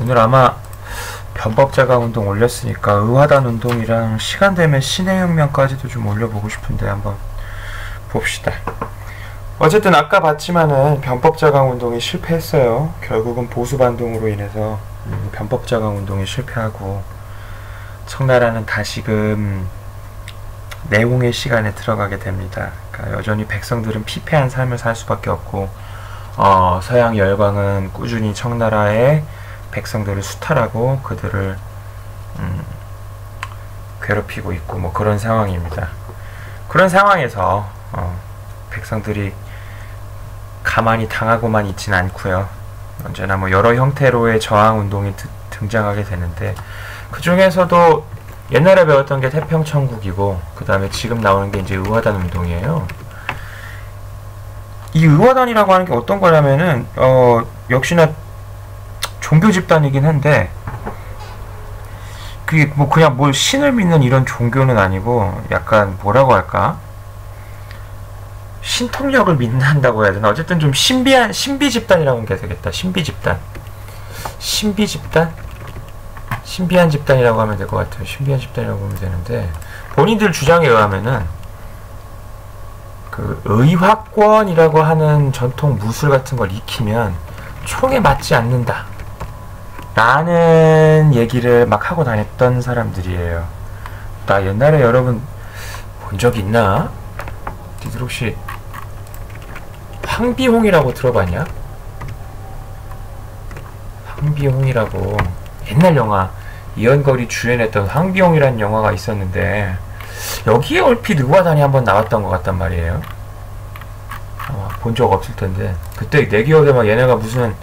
오늘 아마 변법자강 운동 올렸으니까 의화단 운동이랑 시간 되면 신해혁명까지도 좀 올려보고 싶은데 한번 봅시다. 어쨌든 아까 봤지만은 변법자강 운동이 실패했어요. 결국은 보수반동으로 인해서 변법자강 운동이 실패하고 청나라는 다시금 내홍의 시간에 들어가게 됩니다. 그러니까 여전히 백성들은 피폐한 삶을 살 수밖에 없고 서양 열강은 꾸준히 청나라의 백성들을 수탈하고 그들을 괴롭히고 있고 뭐 그런 상황입니다. 그런 상황에서 백성들이 가만히 당하고만 있진 않고요. 언제나 뭐 여러 형태로의 저항 운동이 등장하게 되는데 그 중에서도 옛날에 배웠던 게 태평천국이고 그 다음에 지금 나오는 게 이제 의화단 운동이에요. 이 의화단이라고 하는 게 어떤 거냐면은 역시나 종교 집단이긴 한데 그게 뭐 그냥 뭘 신을 믿는 이런 종교는 아니고 약간 뭐라고 할까? 신통력을 믿는다고 해야 되나? 어쨌든 좀 신비한 신비 집단이라고 하면 되겠다. 신비 집단. 신비 집단? 신비한 집단이라고 하면 될 것 같아요. 신비한 집단이라고 하면 되는데 본인들 주장에 의하면은 그 의화권이라고 하는 전통 무술 같은 걸 익히면 총에 맞지 않는다 라는 얘기를 막 하고 다녔던 사람들이에요. 나 옛날에 여러분 본 적 있나? 니들 혹시 황비홍이라고 들어봤냐? 황비홍이라고 옛날 영화 이현걸이 주연했던 황비홍이라는 영화가 있었는데 여기에 얼핏 의화단이 한번 나왔던 것 같단 말이에요. 본 적 없을 텐데 그때 내 기억에 막 얘네가 무슨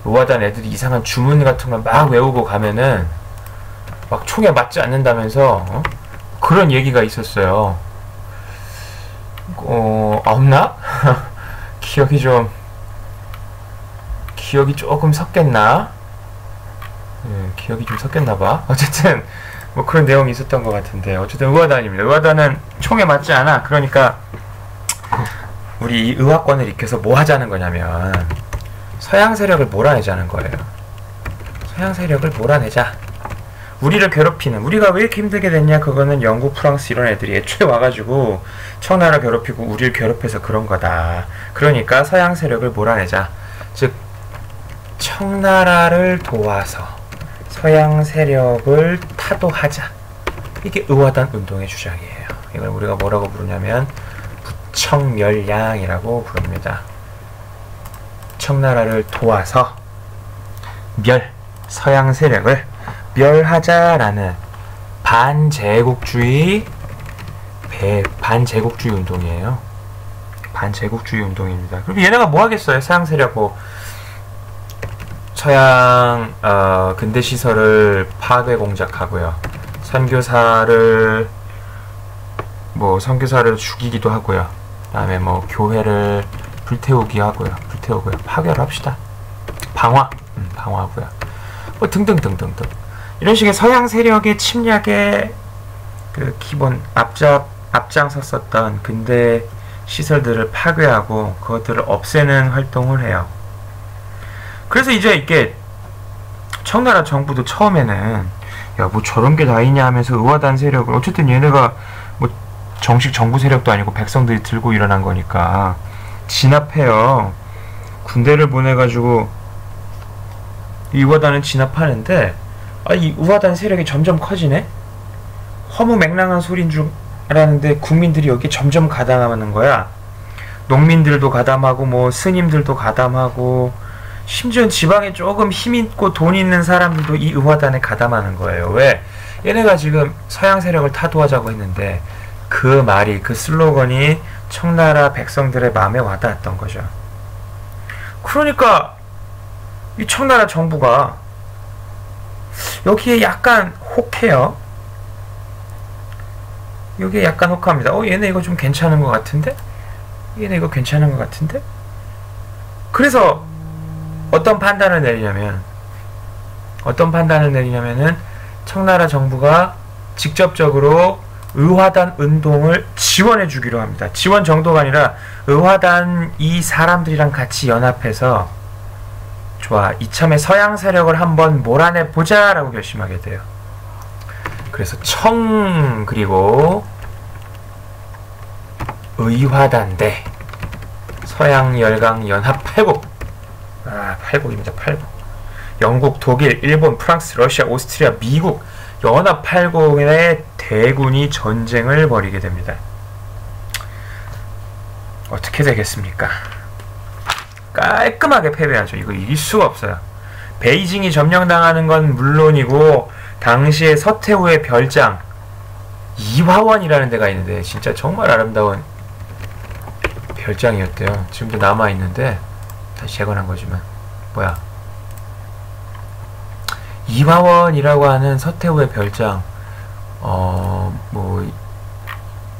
의화단 애들이 이상한 주문 같은 걸 막 외우고 가면은 막 총에 맞지 않는다면서 그런 얘기가 있었어요. 없나? 기억이 조금 섞였나? 기억이 좀 섞였나봐. 어쨌든 뭐 그런 내용이 있었던 것 같은데 어쨌든 의화단입니다. 의화단은 총에 맞지 않아. 그러니까 우리 이 의화권을 익혀서 뭐 하자는 거냐면 서양 세력을 몰아내자는 거예요. 서양 세력을 몰아내자. 우리를 괴롭히는, 우리가 왜 이렇게 힘들게 됐냐, 그거는 영국, 프랑스 이런 애들이 애초에 와가지고 청나라 괴롭히고 우리를 괴롭혀서 그런 거다. 그러니까 서양 세력을 몰아내자. 즉 청나라를 도와서 서양 세력을 타도하자. 이게 의화단 운동의 주장이에요. 이걸 우리가 뭐라고 부르냐면 부청멸량이라고 부릅니다. 청나라를 도와서 서양 세력을 멸하자라는 반제국주의 운동이에요. 반제국주의 운동입니다. 그럼 얘네가 뭐 하겠어요? 서양 세력 뭐 서양 근대 시설을 파괴 공작하고요. 선교사를 죽이기도 하고요. 그다음에 뭐 교회를 불태우고요. 파괴를 합시다. 방화하고요. 뭐 등등등등등. 이런 식의 서양 세력의 침략에 그 기본 앞장섰었던 근대 시설들을 파괴하고 그것들을 없애는 활동을 해요. 그래서 이제 이게 청나라 정부도 처음에는 야 뭐 저런 게 다 있냐 하면서 의화단 세력을 어쨌든 얘네가 뭐 정식 정부 세력도 아니고 백성들이 들고 일어난 거니까 진압해요. 군대를 보내가지고 이 의화단을 진압하는데 이 의화단 세력이 점점 커지네? 허무맹랑한 소린 줄 알았는데 국민들이 여기에 점점 가담하는 거야. 농민들도 가담하고 뭐 스님들도 가담하고 심지어 지방에 조금 힘있고 돈 있는 사람들도 이 의화단에 가담하는 거예요. 왜? 얘네가 지금 서양 세력을 타도하자고 했는데 그 말이, 그 슬로건이 청나라 백성들의 마음에 와닿았던 거죠. 그러니까 이 청나라 정부가 여기에 약간 혹해요. 여기에 약간 혹합니다. 얘네 이거 좀 괜찮은 것 같은데? 얘네 이거 괜찮은 것 같은데? 그래서 어떤 판단을 내리냐면은 청나라 정부가 직접적으로 의화단 운동을 지원해 주기로 합니다. 지원 정도가 아니라 의화단 이 사람들이랑 같이 연합해서 좋아, 이참에 서양 세력을 한번 몰아내보자 라고 결심하게 돼요. 그래서 청 그리고 의화단대 서양 열강 연합 8국, 8국입니다. 8국. 영국, 독일, 일본, 프랑스, 러시아, 오스트리아, 미국 연합 8국의 대군이 전쟁을 벌이게 됩니다. 어떻게 되겠습니까? 깔끔하게 패배하죠. 이거 이길 수가 없어요. 베이징이 점령당하는 건 물론이고 당시에 서태후의 별장 이화원이라는 데가 있는데 진짜 정말 아름다운 별장이었대요. 지금도 남아있는데 다시 재건한 거지만 뭐야, 이화원이라고 하는 서태후의 별장, 뭐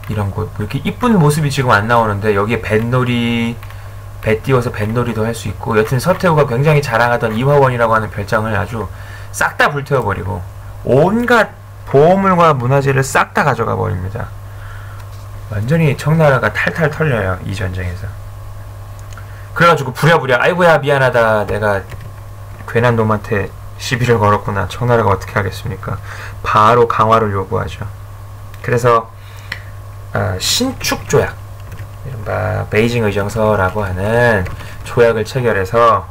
이런 곳, 이렇게 이쁜 모습이 지금 안 나오는데 여기에 뱃놀이, 배 띄워서 뱃놀이도 할 수 있고, 여튼 서태후가 굉장히 자랑하던 이화원이라고 하는 별장을 아주 싹 다 불태워버리고 온갖 보물과 문화재를 싹 다 가져가 버립니다. 완전히 청나라가 탈탈 털려요, 이 전쟁에서. 그래가지고 부랴부랴 아이고야 미안하다, 내가 괜한 놈한테 시비를 걸었구나. 청나라가 어떻게 하겠습니까? 바로 강화를 요구하죠. 그래서 신축조약, 이른바 베이징 의정서라고 하는 조약을 체결해서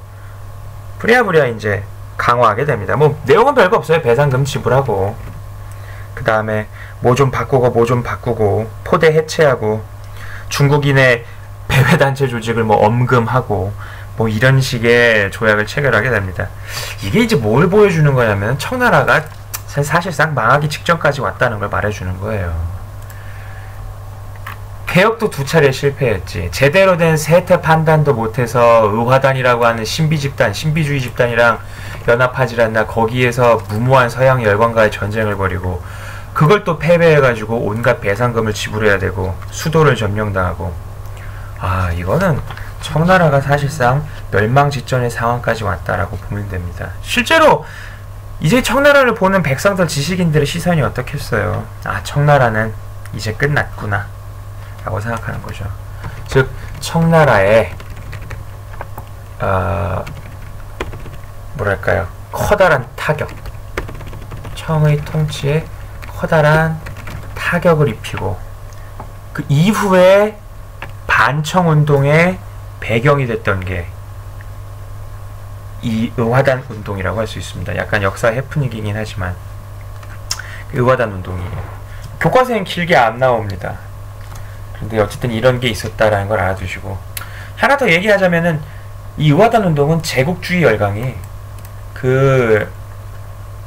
부랴부랴 이제 강화하게 됩니다. 뭐 내용은 별거 없어요. 배상금 지불하고, 그 다음에 뭐 좀 바꾸고 포대 해체하고 중국인의 배회단체 조직을 뭐 엄금하고 뭐 이런 식의 조약을 체결하게 됩니다. 이게 이제 뭘 보여주는 거냐면 청나라가 사실상 망하기 직전까지 왔다는 걸 말해주는 거예요. 개혁도 2차례 실패했지. 제대로 된 세태 판단도 못해서 의화단이라고 하는 신비주의 집단이랑 연합하지 않나 거기에서 무모한 서양 열강과의 전쟁을 벌이고, 그걸 또 패배해가지고 온갖 배상금을 지불해야 되고 수도를 점령당하고, 이거는 청나라가 사실상 멸망 직전의 상황까지 왔다라고 보면 됩니다. 실제로 이제 청나라를 보는 백성들, 지식인들의 시선이 어떻겠어요? 청나라는 이제 끝났구나 라고 생각하는 거죠. 즉 청나라의 뭐랄까요, 커다란 타격, 청의 통치에 커다란 타격을 입히고, 그 이후에 반청운동의 배경이 됐던 게 이 의화단 운동이라고 할 수 있습니다. 약간 역사 해프닝이긴 하지만 의화단 운동이에요. 교과서엔 길게 안 나옵니다. 근데 어쨌든 이런 게 있었다라는 걸 알아두시고, 하나 더 얘기하자면은 이 의화단 운동은 제국주의 열강이 그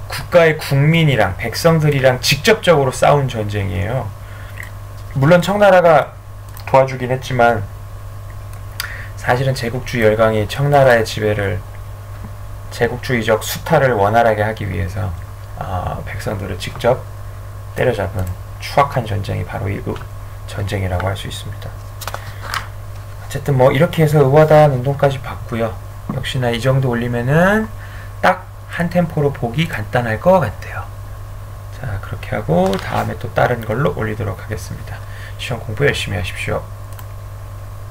국가의 국민이랑 백성들이랑 직접적으로 싸운 전쟁이에요. 물론 청나라가 도와주긴 했지만 사실은 제국주의 열강이 청나라의 지배를, 제국주의적 수탈을 원활하게 하기 위해서 백성들을 직접 때려잡은 추악한 전쟁이 바로 이 전쟁이라고 할 수 있습니다. 어쨌든 뭐 이렇게 해서 의화단 운동까지 봤고요. 역시나 이 정도 올리면은 딱 한 템포로 보기 간단할 것 같아요. 자, 그렇게 하고 다음에 또 다른 걸로 올리도록 하겠습니다. 시험 공부 열심히 하십시오.